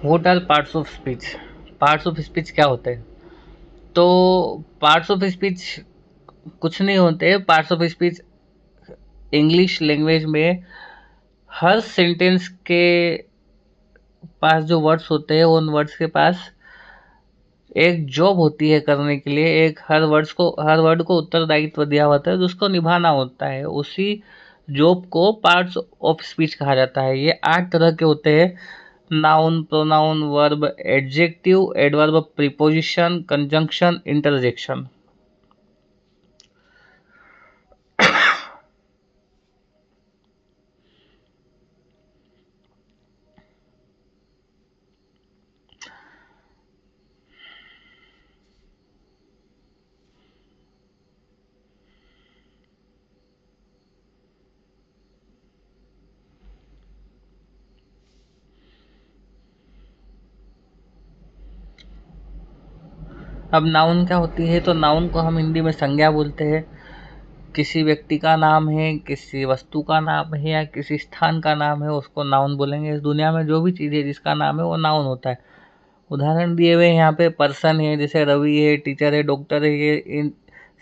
What are parts of speech? Parts of speech क्या होते हैं? तो पार्ट्स ऑफ स्पीच कुछ नहीं होते। Parts of speech English language में हर सेंटेंस के पास जो वर्ड्स होते हैं उन वर्ड्स के पास एक जॉब होती है करने के लिए। एक हर वर्ड को उत्तरदायित्व दिया होता है जो उसको निभाना होता है। उसी जॉब को पार्ट्स ऑफ स्पीच कहा जाता है। ये 8 तरह के होते हैं: noun, pronoun, verb, adjective, adverb, preposition, conjunction, interjection. अब नाउन क्या होती है? तो नाउन को हम हिंदी में संज्ञा बोलते हैं। किसी व्यक्ति का नाम है, किसी वस्तु का नाम है या किसी स्थान का नाम है, उसको नाउन बोलेंगे। इस दुनिया में जो भी चीज़ है जिसका नाम है वो नाउन होता है। उदाहरण दिए हुए यहाँ पे पर्सन है, जैसे रवि है, टीचर है, डॉक्टर है, ये इन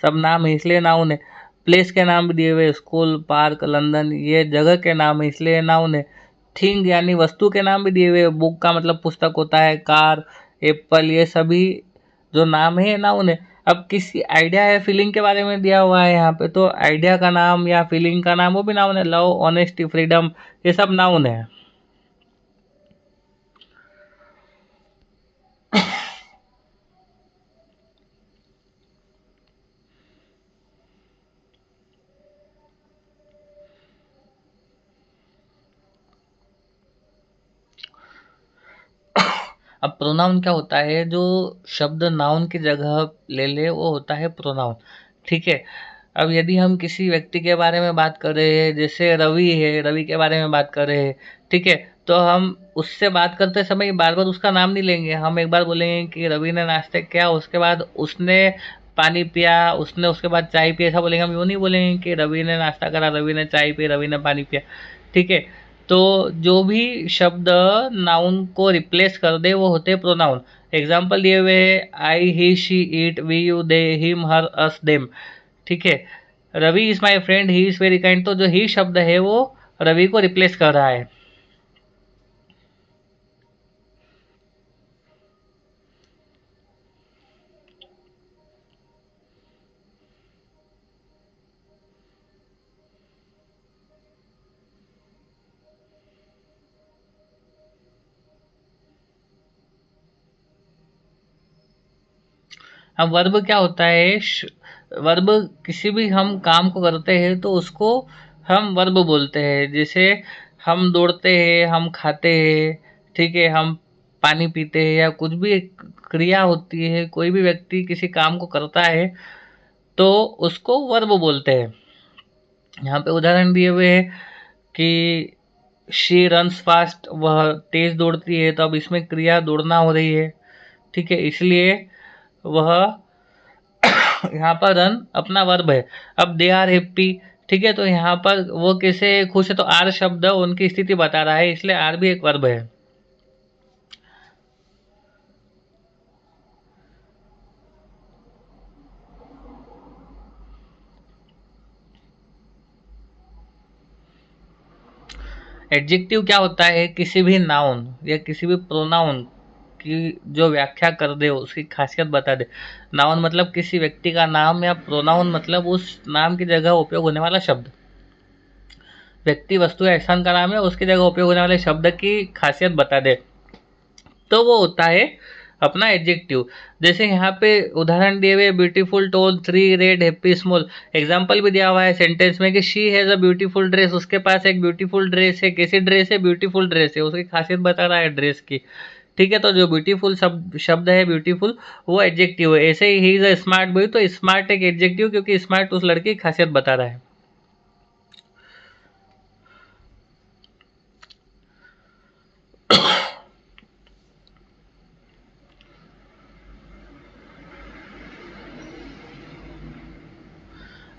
सब नाम है इसलिए नाउन है। प्लेस के नाम भी दिए हुए, स्कूल, पार्क, लंदन, ये जगह के नाम है इसलिए नाउन है। थिंग यानी वस्तु के नाम भी दिए हुए, बुक का मतलब पुस्तक होता है, कार, एप्पल, ये सभी जो नाम है नाउन है। अब किसी आइडिया या फीलिंग के बारे में दिया हुआ है यहाँ पे, तो आइडिया का नाम या फीलिंग का नाम वो भी नाउन है। लव, ऑनेस्टी, फ्रीडम, ये सब नाउन है। अब प्रोनाउन क्या होता है? जो शब्द नाउन की जगह ले ले वो होता है प्रोनाउन। ठीक है। अब यदि हम किसी व्यक्ति के बारे में बात कर रहे हैं, जैसे रवि है, रवि के बारे में बात कर रहे हैं, ठीक है, तो हम उससे बात करते समय बार बार उसका नाम नहीं लेंगे। हम एक बार बोलेंगे कि रवि ने नाश्ता किया, उसके बाद उसने पानी पिया, उसने उसके बाद चाय पी, ऐसा बोलेंगे। हम यूँ नहीं बोलेंगे कि रवि ने नाश्ता करा, रवि ने चाय पी, रवि ने पानी पिया। ठीक है। तो जो भी शब्द नाउन को रिप्लेस कर दे वो होते प्रोनाउन। एग्जाम्पल दिए हुए हैं: I, he, she, it, we, you, they, him, her, us, them. ठीक है। Ravi is my friend, he is very kind, तो जो ही शब्द है वो रवि को रिप्लेस कर रहा है। अब वर्ब क्या होता है? वर्ब किसी भी हम काम को करते हैं तो उसको हम वर्ब बोलते हैं। जैसे हम दौड़ते हैं, हम खाते हैं, ठीक है, हम पानी पीते हैं, या कुछ भी एक क्रिया होती है, कोई भी व्यक्ति किसी काम को करता है तो उसको वर्ब बोलते हैं। यहाँ पे उदाहरण दिए हुए हैं कि शी रन्स फास्ट, वह तेज दौड़ती है, तो अब इसमें क्रिया दौड़ना हो रही है। ठीक है, इसलिए वह यहाँ पर रन अपना वर्ब है। अब दे आर हैप्पी, ठीक है, तो यहाँ पर वो कैसे खुश है, तो आर शब्द उनकी स्थिति बता रहा है इसलिए आर भी एक वर्ब है। एडजेक्टिव क्या होता है? किसी भी नाउन या किसी भी प्रोनाउन की जो व्याख्या कर दे, उसकी खासियत बता दे। नाउन मतलब किसी व्यक्ति का नाम, या प्रोनाउन मतलब उस नाम की जगह उपयोग होने वाला शब्द। व्यक्ति, वस्तु या स्थान का नाम है, उसकी जगह उपयोग होने वाले शब्द की खासियत बता दे, तो वो होता है अपना एडजेक्टिव। जैसे यहाँ पे उदाहरण दिए हुए: beautiful, tall, three, red, happy, small. Example भी दिया हुआ है सेंटेंस में कि she has a beautiful dress, उसके पास एक ब्यूटीफुल ड्रेस है। कैसी ड्रेस है? ब्यूटीफुल ड्रेस है, उसकी खासियत बता रहा है ड्रेस की। ठीक है, तो जो ब्यूटीफुल शब्द शब्द है ब्यूटीफुल, वो एडजेक्टिव है। ऐसे he is a smart boy, तो स्मार्ट एक एडजेक्टिव, क्योंकि स्मार्ट उस लड़की की खासियत बता रहा है।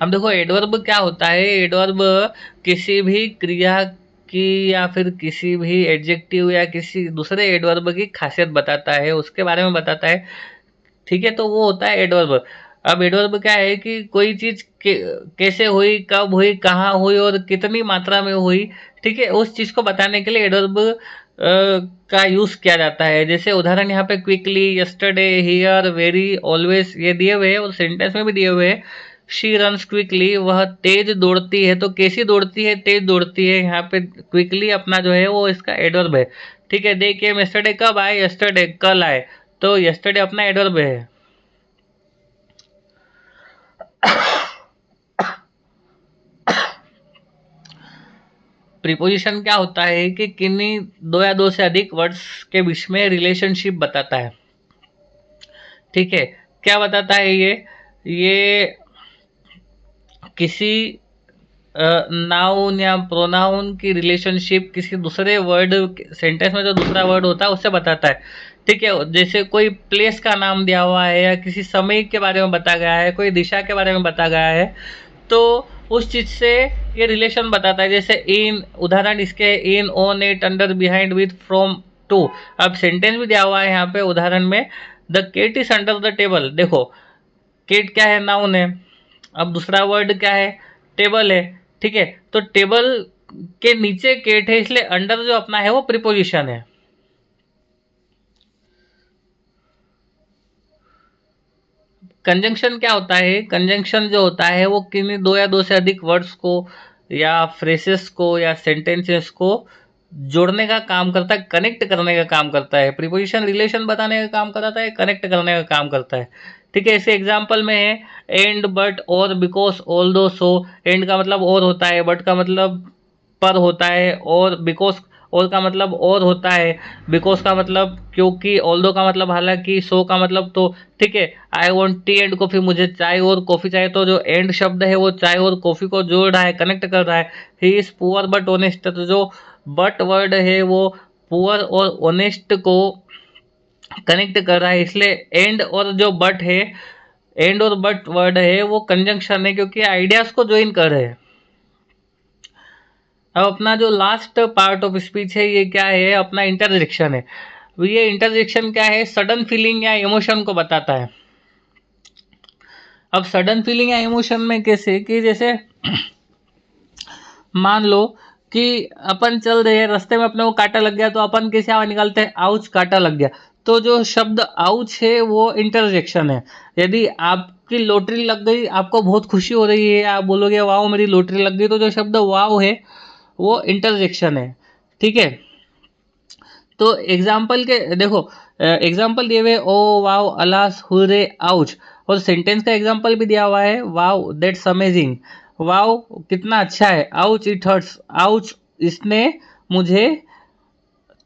अब देखो एडवर्ब क्या होता है? एडवर्ब किसी भी क्रिया की या फिर किसी भी एडजेक्टिव या किसी दूसरे एडवर्ब की खासियत बताता है, उसके बारे में बताता है। ठीक है, तो वो होता है एडवर्ब। अब एडवर्ब क्या है कि कोई चीज कैसे हुई, कब हुई, कहाँ हुई और कितनी मात्रा में हुई, ठीक है, उस चीज को बताने के लिए एडवर्ब का यूज किया जाता है। जैसे उदाहरण यहाँ पे quickly, yesterday, here, very, always ये दिए हुए हैं और सेंटेंस में भी दिए हुए हैं। शी रन्स क्विकली, वह तेज दौड़ती है। तो कैसी दौड़ती है? तेज दौड़ती है। यहाँ पे क्विकली अपना जो है वो इसका एडवर्ब है। ठीक है, दे केम यस्टरडे, कब आए? यस्टरडे, कल आए। तो यस्टरडे अपना एडवर्ब है। प्रीपोजिशन क्या होता है कि किन्हीं दो या दो से अधिक वर्ड्स के बीच में रिलेशनशिप बताता है। ठीक है, क्या बताता है ये किसी नाउन या प्रोनाउन की रिलेशनशिप किसी दूसरे वर्ड, सेंटेंस में जो दूसरा वर्ड होता है उससे बताता है। ठीक है, जैसे कोई प्लेस का नाम दिया हुआ है या किसी समय के बारे में बताया गया है, कोई दिशा के बारे में बताया गया है, तो उस चीज से ये रिलेशन बताता है। जैसे इन, उदाहरण इसके in, on, at, under, behind, with, from, to. अब सेंटेंस भी दिया हुआ है यहाँ पे उदाहरण में, the cat is under the table. देखो, केट क्या है? नाउन है। अब दूसरा वर्ड क्या है? टेबल है। ठीक है, तो टेबल के नीचे केट है, इसलिए अंडर जो अपना है वो प्रीपोजिशन है। कंजंक्शन क्या होता है? कंजंक्शन जो होता है वो किन्हीं दो या दो से अधिक वर्ड्स को या फ्रेसेस को या सेंटेंसेस को जोड़ने का काम करता है, कनेक्ट करने का काम करता है। प्रीपोजिशन रिलेशन बताने का काम करता है, कनेक्ट करने का काम करता है। ठीक है, इसे एग्जाम्पल में है एंड, बट, और, बिकॉज, ऑल्दो, सो। एंड का मतलब और होता है, बट का मतलब पर होता है, और बिकॉज, और का मतलब और होता है, बिकॉज का मतलब क्योंकि, ऑल्दो का मतलब हालांकि, सो का मतलब तो। ठीक है, I want tea and coffee, मुझे चाय और कॉफी चाहिए। तो जो एंड शब्द है वो चाय और कॉफी को जोड़ रहा है, कनेक्ट कर रहा है। He is poor but honest, तो जो बट वर्ड है वो पुअर और ऑनेस्ट को कनेक्ट कर रहा है, इसलिए एंड और जो बट है, एंड और बट वर्ड है वो कंजंक्शन है, क्योंकि आइडियाज को ज्वाइन कर रहे हैं। अब अपना जो लास्ट पार्ट ऑफ स्पीच है ये क्या है? अपना इंटरजेक्शन है। ये इंटरजेक्शन क्या है? सडन फीलिंग या इमोशन को बताता है। अब सडन फीलिंग या इमोशन में कैसे कि जैसे मान लो कि अपन चल रहे हैं, रास्ते में अपने को कांटा लग गया, तो अपन कैसे आवाज निकालते हैं? आउच, कांटा लग गया। तो जो शब्द आउच है वो इंटरजेक्शन है। यदि आपकी लॉटरी लग गई, आपको बहुत खुशी हो रही है, आप बोलोगे वाओ मेरी लॉटरी लग गई, तो जो शब्द वाओ है वो इंटरजेक्शन है। ठीक है, तो एग्जाम्पल के देखो, एग्जाम्पल दिए हुए oh wow, alas, hurray, ouch. और सेंटेंस का एग्जाम्पल भी दिया हुआ है, वाओ दैट्स अमेजिंग, वाओ कितना अच्छा है, आउच इट हर्ट्स, आउच इसने मुझे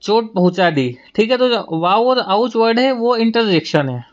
चोट पहुंचा दी। ठीक है, तो जो वाओ और आउच वर्ड है वो इंटरजेक्शन है।